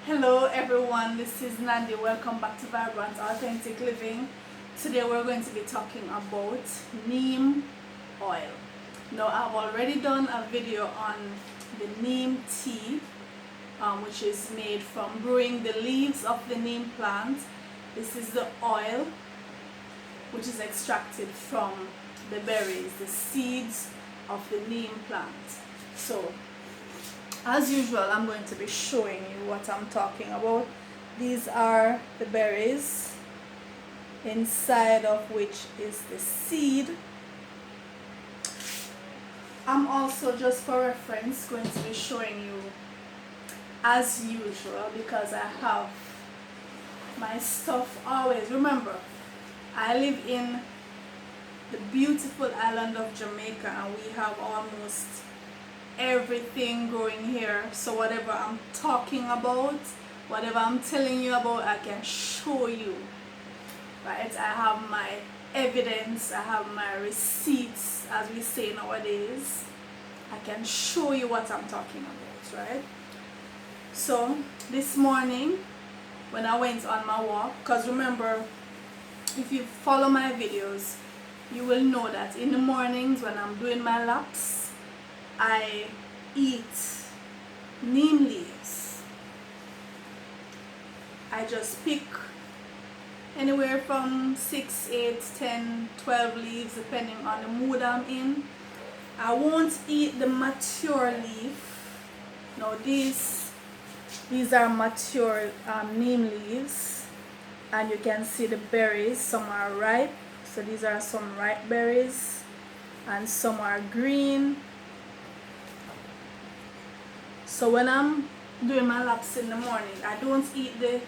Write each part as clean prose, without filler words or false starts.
Hello everyone, this is Nandi. Welcome back to Vibrant Authentic Living. Today we're going to be talking about neem oil. Now I've already done a video on the neem tea, which is made from brewing the leaves of the neem plant. This is the oil which is extracted from the berries, the seeds of the neem plant. So as usual, I'm going to be showing you what I'm talking about. These are the berries, inside of which is the seed. I'm also, just for reference, going to be showing you as usual, because I have my stuff always. Remember, I live in the beautiful island of Jamaica and we have almost everything growing here, so whatever I'm talking about, whatever I'm telling you about, I can show you, right? I have my evidence, I have my receipts, as we say nowadays. I can show you what I'm talking about, right? So this morning when I went on my walk, because remember, if you follow my videos, you will know that in the mornings when I'm doing my laps, I eat neem leaves. I just pick anywhere from 6, 8, 10, 12 leaves depending on the mood I'm in. I won't eat the mature leaf. Now these are mature neem leaves, and you can see the berries. Some are ripe, so these are some ripe berries, and some are green. So when I'm doing my laps in the morning, I don't eat the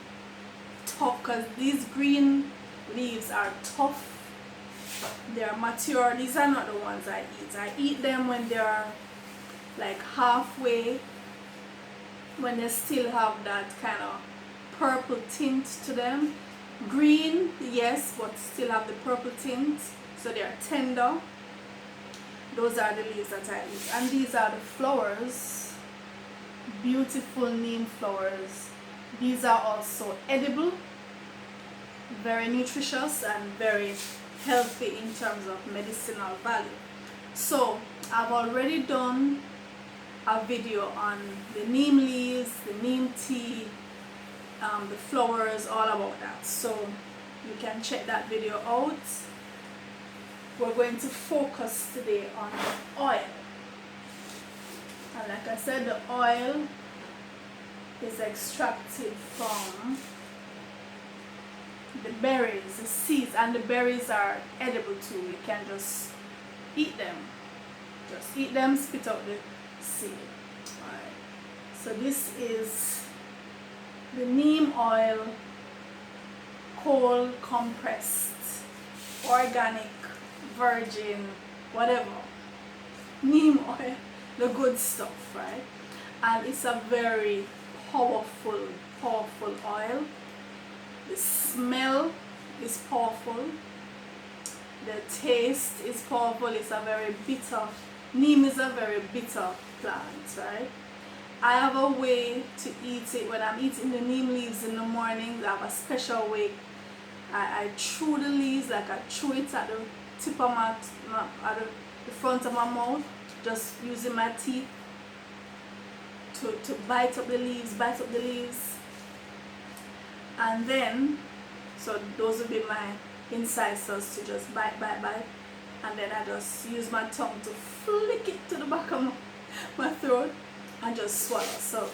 tough, because these green leaves are tough. They are mature. These are not the ones I eat. I eat them when they are like halfway, when they still have that kind of purple tint to them. Green, yes, but still have the purple tint, so they are tender. Those are the leaves that I eat. And these are the flowers. Beautiful neem flowers. These are also edible, very nutritious and very healthy in terms of medicinal value. So I've already done a video on the neem leaves, the neem tea, the flowers, all about that, so you can check that video out. We're going to focus today on the oil. And like I said, the oil is extracted from the berries, the seeds, and the berries are edible too. You can just eat them. Just eat them, spit out the seed. Alright. So this is the neem oil, cold compressed, organic, virgin, whatever. Neem oil. The good stuff, right? And it's a very powerful oil. The smell is powerful, the taste is powerful. It's a very bitter, neem is a very bitter plant, right? I have a way to eat it. When I'm eating the neem leaves in the morning, I have a special way. I chew the leaves, like I chew it at the tip of at the front of my mouth, just using my teeth to bite up the leaves, and then, so those would be my incisors, to just bite, and then I just use my tongue to flick it to the back of my throat and just swallow. So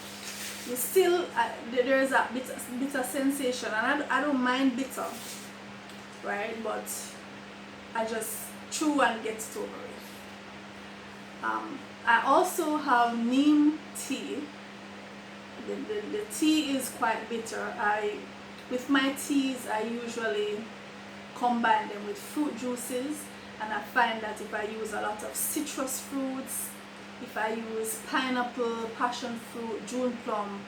you still, there is a bitter sensation, and I don't mind bitter, right? But I just chew and get it over it. I also have neem tea. The tea is quite bitter. With my teas, I usually combine them with fruit juices, and I find that if I use a lot of citrus fruits, if I use pineapple, passion fruit, June plum,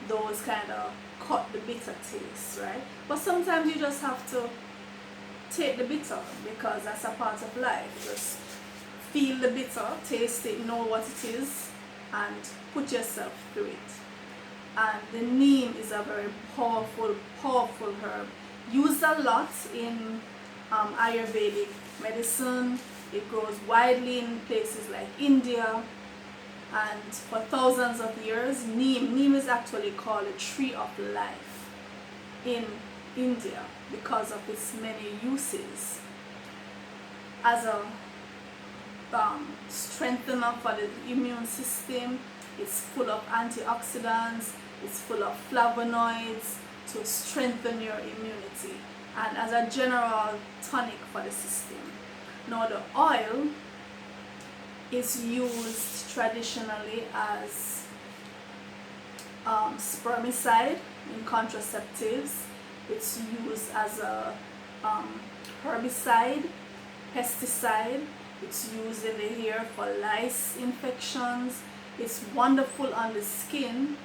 those kind of cut the bitter taste, right? But sometimes you just have to take the bitter, because that's a part of life. Just feel the bitter, taste it, know what it is, and put yourself through it. and the neem is a very powerful herb, used a lot in Ayurvedic medicine. It grows widely in places like India, and for thousands of years, neem is actually called a tree of life in India because of its many uses as a strengthener for the immune system. It's full of antioxidants, it's full of flavonoids to strengthen your immunity, and as a general tonic for the system. Now the oil is used traditionally as spermicide in contraceptives. It's used as a herbicide, pesticide. It's used in the hair for lice infections. It's wonderful on the skin.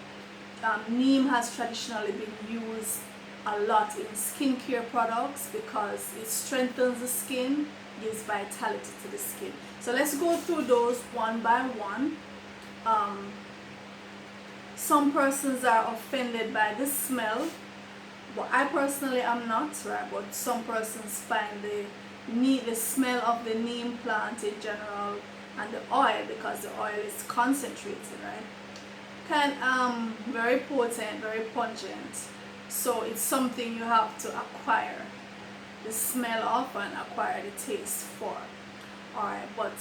Neem has traditionally been used a lot in skincare products because it strengthens the skin, gives vitality to the skin. So let's go through those one by one. Some persons are offended by the smell, but I personally am not, right? But some persons find the smell of the neem plant in general, and the oil, because the oil is concentrated, right? Very potent, very pungent. So it's something you have to acquire the smell of and acquire the taste for. Alright, but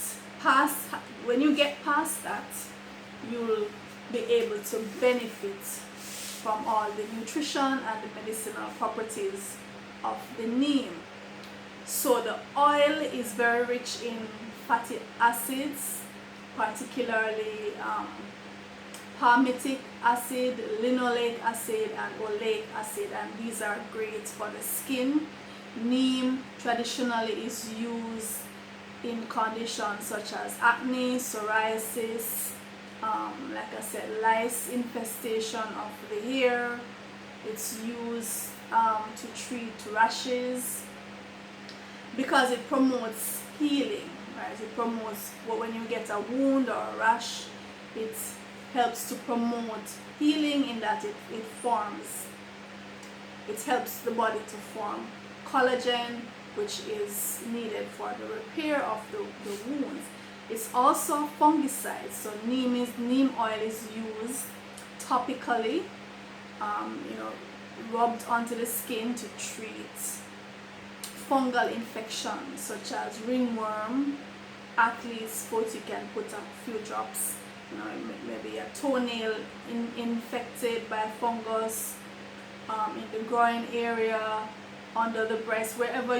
when you get past that, you'll be able to benefit from all the nutrition and the medicinal properties of the neem. So the oil is very rich in fatty acids, particularly palmitic acid, linoleic acid, and oleic acid, and these are great for the skin. Neem traditionally is used in conditions such as acne, psoriasis, like I said, lice infestation of the hair. It's used to treat rashes because it promotes healing, right? It promotes, when you get a wound or a rash, it helps to promote healing in that it helps the body to form collagen, which is needed for the repair of the wounds. It's also fungicide, so neem oil is used topically, rubbed onto the skin to treat fungal infections such as ringworm, athlete's foot. You can put a few drops, maybe a toenail infected by fungus, in the groin area, under the breast, wherever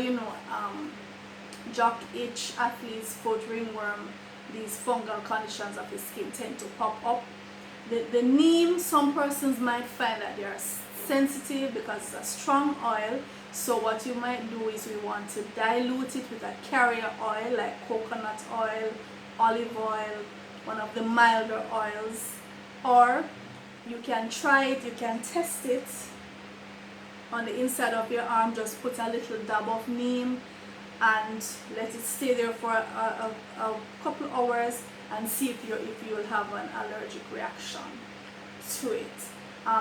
jock itch, athlete's foot, ringworm, these fungal conditions of the skin tend to pop up. The neem, some persons might find that they are sensitive because it's a strong oil. So what you might do is we want to dilute it with a carrier oil like coconut oil, olive oil, one of the milder oils, or you can try it, you can test it on the inside of your arm. Just put a little dab of neem and let it stay there for a couple hours and see if you'll have an allergic reaction to it.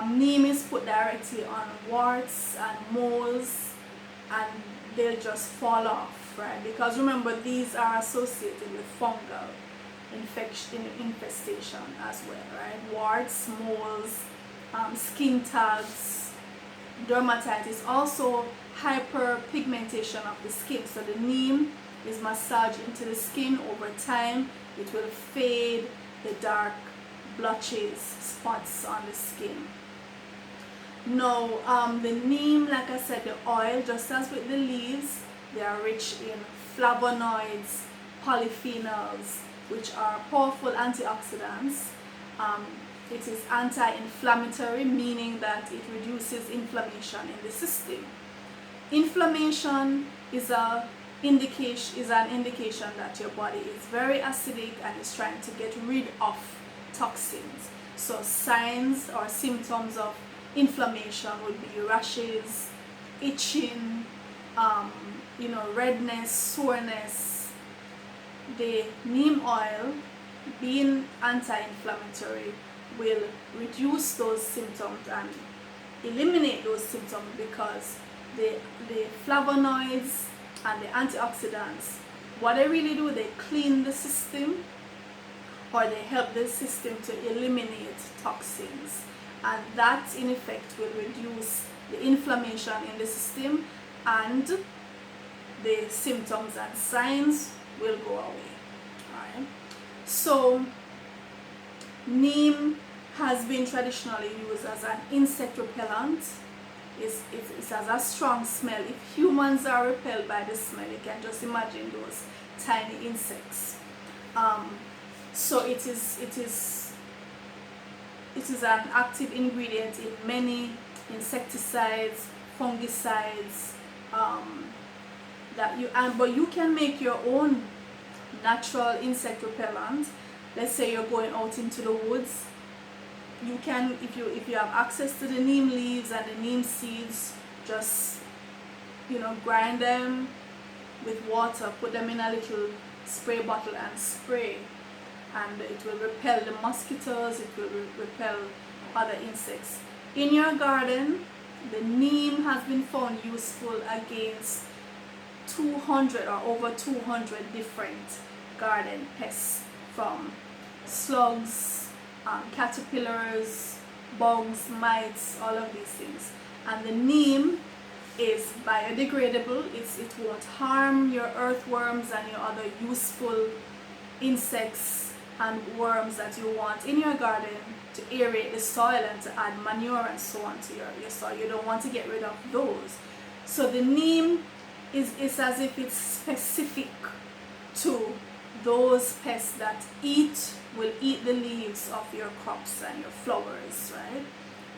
Neem is put directly on warts and moles, and they'll just fall off, right? Because remember, these are associated with fungal infestation as well, right? Warts, moles, skin tags, dermatitis, also hyperpigmentation of the skin. So the neem is massaged into the skin. Over time it will fade the dark blotches, spots on the skin. Now the neem, like I said, the oil, just as with the leaves, they are rich in flavonoids, polyphenols, which are powerful antioxidants. It is anti-inflammatory, meaning that it reduces inflammation in the system. Inflammation is an indication that your body is very acidic and is trying to get rid of toxins. So signs or symptoms of inflammation would be rashes, itching, redness, soreness. The neem oil, being anti-inflammatory, will reduce those symptoms and eliminate those symptoms, because the flavonoids and the antioxidants, what they really do, they clean the system, or they help the system to eliminate toxins, and that in effect will reduce the inflammation in the system, and the symptoms and signs will go away. Alright, so neem has been traditionally used as an insect repellent. It has a strong smell. If humans are repelled by the smell, you can just imagine those tiny insects. So it is an active ingredient in many insecticides, fungicides, but you can make your own natural insect repellent. Let's say you're going out into the woods, you can, if you have access to the neem leaves and the neem seeds, just grind them with water, put them in a little spray bottle and spray, and it will repel the mosquitoes, it will repel other insects. In your garden, the neem has been found useful against 200 or over 200 different garden pests, from slugs, caterpillars, bugs, mites, all of these things. And the neem is biodegradable. It won't harm your earthworms and your other useful insects and worms that you want in your garden to aerate the soil and to add manure and so on to your soil. You don't want to get rid of those. So the neem is as if it's specific to those pests that will eat the leaves of your crops and your flowers, right?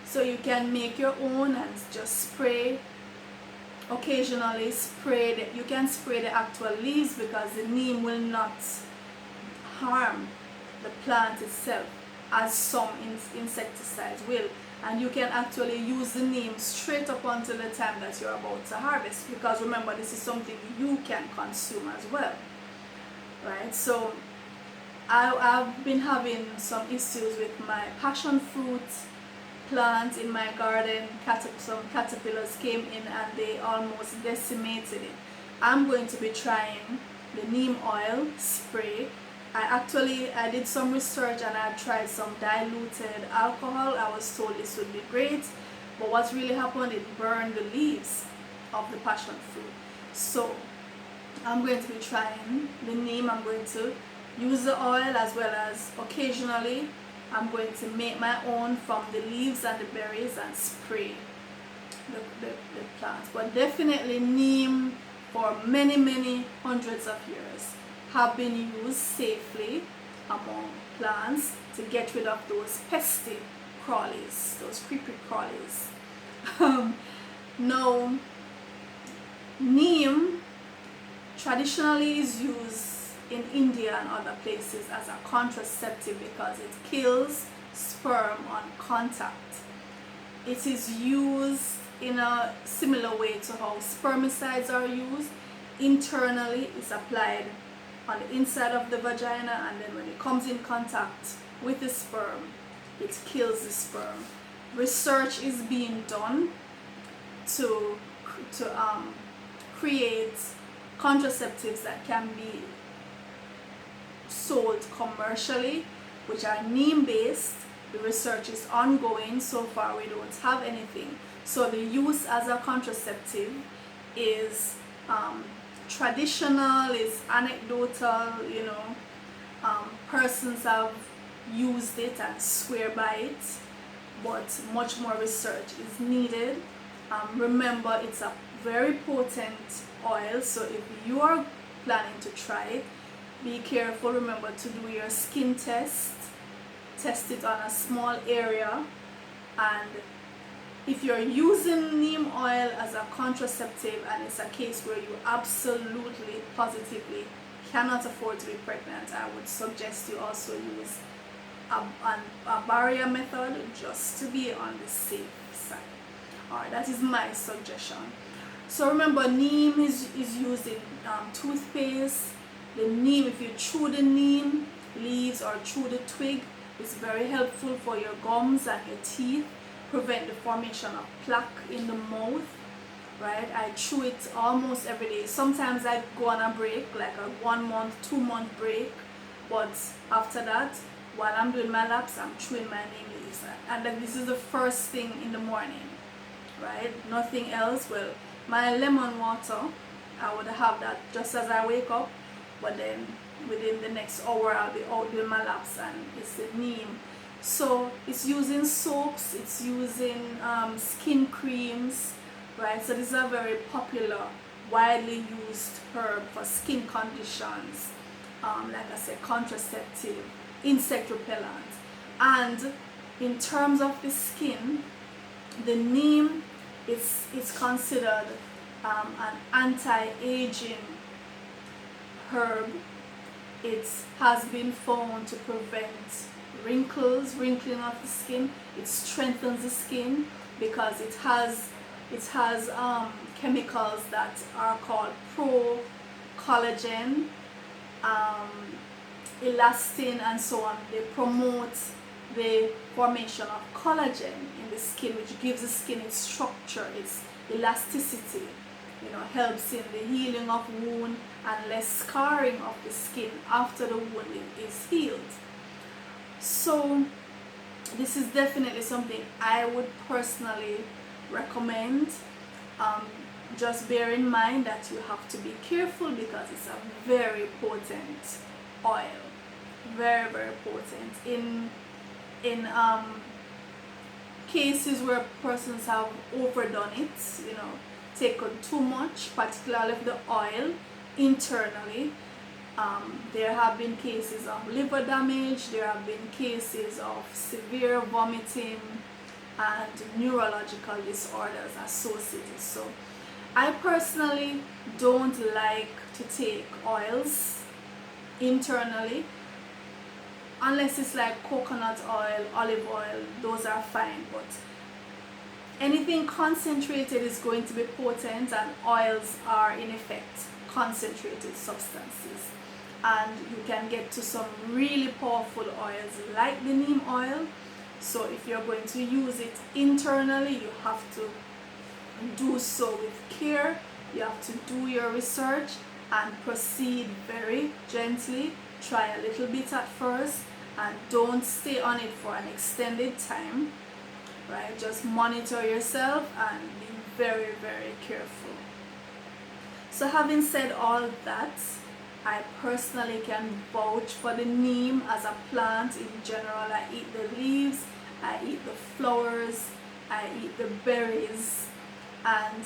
So you can make your own and just spray. Occasionally you can spray the actual leaves, because the neem will not harm the plant itself as some insecticides will. And you can actually use the neem straight up until the time that you're about to harvest, because remember, this is something you can consume as well, right? So I've been having some issues with my passion fruit plant in my garden. Some caterpillars came in and they almost decimated it. I'm going to be trying the neem oil spray. I did some research and I tried some diluted alcohol. I was told this would be great, but what really happened, it burned the leaves of the passion fruit. So I'm going to be trying the neem. I'm going to use the oil, as well as occasionally I'm going to make my own from the leaves and the berries and spray the plants. But definitely neem, for many hundreds of years, have been used safely among plants to get rid of those pesky crawlies, those creepy crawlies. Now, neem traditionally is used in India and other places as a contraceptive because it kills sperm on contact. It is used in a similar way to how spermicides are used. Internally, it's applied on the inside of the vagina, and then when it comes in contact with the sperm, it kills the sperm. Research is being done to create contraceptives that can be sold commercially, which are neem based. The research is ongoing. So far we don't have anything. So the use as a contraceptive is traditional, is anecdotal, persons have used it and swear by it, but much more research is needed. Remember, it's a very potent oil, so if you are planning to try it, be careful. Remember to do your skin test it on a small area, and if you're using neem oil as a contraceptive and it's a case where you absolutely positively cannot afford to be pregnant, I would suggest you also use a barrier method, just to be on the safe side. Alright, that is my suggestion. So remember, neem is used in toothpaste. The neem, if you chew the neem leaves or chew the twig, It's very helpful for your gums and your teeth, prevent the formation of plaque in the mouth, right? I chew it almost every day. Sometimes I go on a break, like a 1 month, 2 month break, but after that, while I'm doing my laps, I'm chewing my neem leaves. And then this is the first thing in the morning, right? Nothing else. Well, my lemon water, I would have that just as I wake up, but then within the next hour I'll be out doing my laps, and it's the neem. So it's using soaps, it's using skin creams, right? So this is a very popular, widely used herb for skin conditions, like I said, contraceptive, insect repellent. And in terms of the skin, the neem is considered an anti-aging herb. It has been found to prevent wrinkling of the skin. It strengthens the skin because it has chemicals that are called pro-collagen, elastin, and so on. They promote the formation of collagen in the skin, which gives the skin its structure, its elasticity, helps in the healing of wound and less scarring of the skin after the wound is healed. So this is definitely something I would personally recommend. Just bear in mind that you have to be careful because it's a very potent oil, very, very potent. In cases where persons have overdone it, taken too much, particularly of the oil internally, there have been cases of liver damage, there have been cases of severe vomiting and neurological disorders associated. So I personally don't like to take oils internally unless it's like coconut oil, olive oil. Those are fine, but anything concentrated is going to be potent, and oils are in effect concentrated substances, and you can get to some really powerful oils like the neem oil. So if you're going to use it internally, you have to do so with care. You have to do your research and proceed very gently. Try a little bit at first and don't stay on it for an extended time, right? Just monitor yourself and be very, very careful. So having said all that, I personally can vouch for the neem as a plant in general. I eat the leaves, I eat the flowers, I eat the berries, and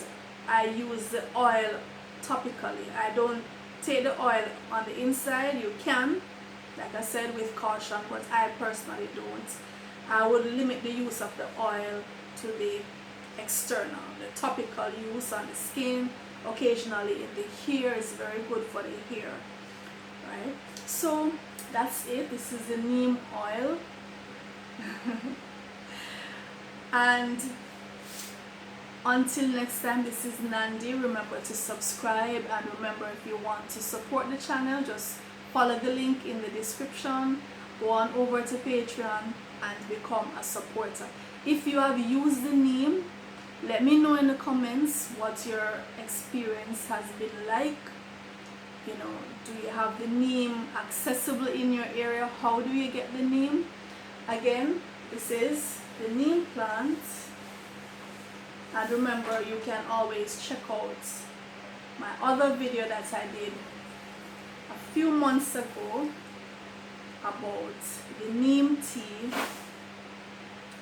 I use the oil topically. I don't take the oil on the inside. You can, like I said, with caution, but I personally don't. I would limit the use of the oil to the external, the topical use on the skin, occasionally in the hair is very good for the hair, right? So that's it. This is the neem oil. And until next time, this is Nandi. Remember to subscribe, and remember, if you want to support the channel, just follow the link in the description, go on over to Patreon and become a supporter. If you have used the neem, let me know in the comments what your experience has been like. Do you have the neem accessible in your area? How do you get the neem? Again, this is the neem plant. And remember, you can always check out my other video that I did a few months ago about the neem tea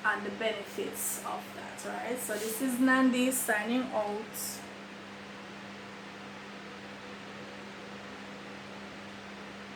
and the benefits of that, right? So this is Nandi signing out.